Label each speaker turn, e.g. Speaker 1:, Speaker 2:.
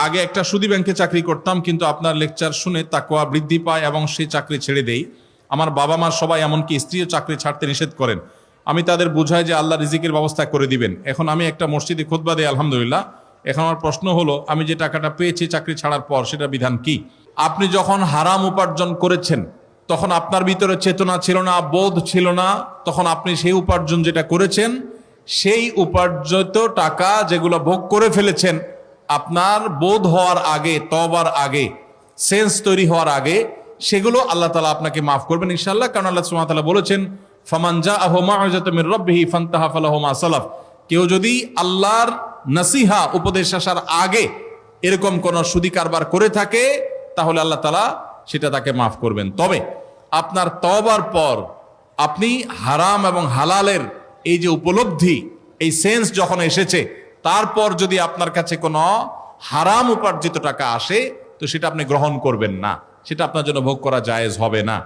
Speaker 1: আগে একটা সুদী ব্যাংকে চাকরি করতাম, কিন্তু আপনার লেকচার শুনে তাকওয়া বৃদ্ধি পায় এবং সেই চাকরি ছেড়ে দেই। আমার বাবা মা সবাই, এমনকি স্ত্রীও চাকরি ছাড়তে নিষেধ করেন। আমি তাদের বুঝাই যে আল্লাহ রিজিকের ব্যবস্থা করে দিবেন। এখন আমি একটা মসজিদে খুতবা দেই, আলহামদুলিল্লাহ। এখন আমার প্রশ্ন হলো, আমি যে টাকাটা পেয়েছি চাকরি ছাড়ার পর, সেটা বিধান কি? আপনি যখন হারাম উপার্জন করেছেন তখন আপনার ভিতরে চেতনা ছিল না, বোধ ছিল না। তখন আপনি সেই উপার্জন যেটা করেছেন, সেই উপার্জিত টাকা যেগুলো ভোগ করে ফেলেছেন, আপনার বোধ হওয়ার আগে, তওবার আগে, সেন্স তৈরি হওয়ার আগে, সেগুলো আল্লাহ তাআলা আপনাকে মাফ করবেন ইনশাআল্লাহ। কারণ আল্লাহ সুবহানাহু ওয়া তাআলা বলেছেন, ফামান জাআহু মাউইযাতুম মির রাব্বিহি ফান্তাহা ফালাহু মা সালাফ। কেউ যদি আল্লাহর নসিহা, উপদেশ আসার আগে এরকম কোন সুদী কারবার করে থাকে, তাহলে আল্লাহ তাআলা সেটা তাকে মাফ করবেন। তবে আপনার তওবার পর আপনি হারাম এবং হালালের এই যে উপলব্ধি, এই সেন্স যখন এসেছে, তারপর যদি আপনার কাছে কোনো হারাম উপার্জিত টাকা আসে, তো সেটা আপনি গ্রহণ করবেন না, সেটা আপনার জন্য ভোগ করা জায়েজ হবে না।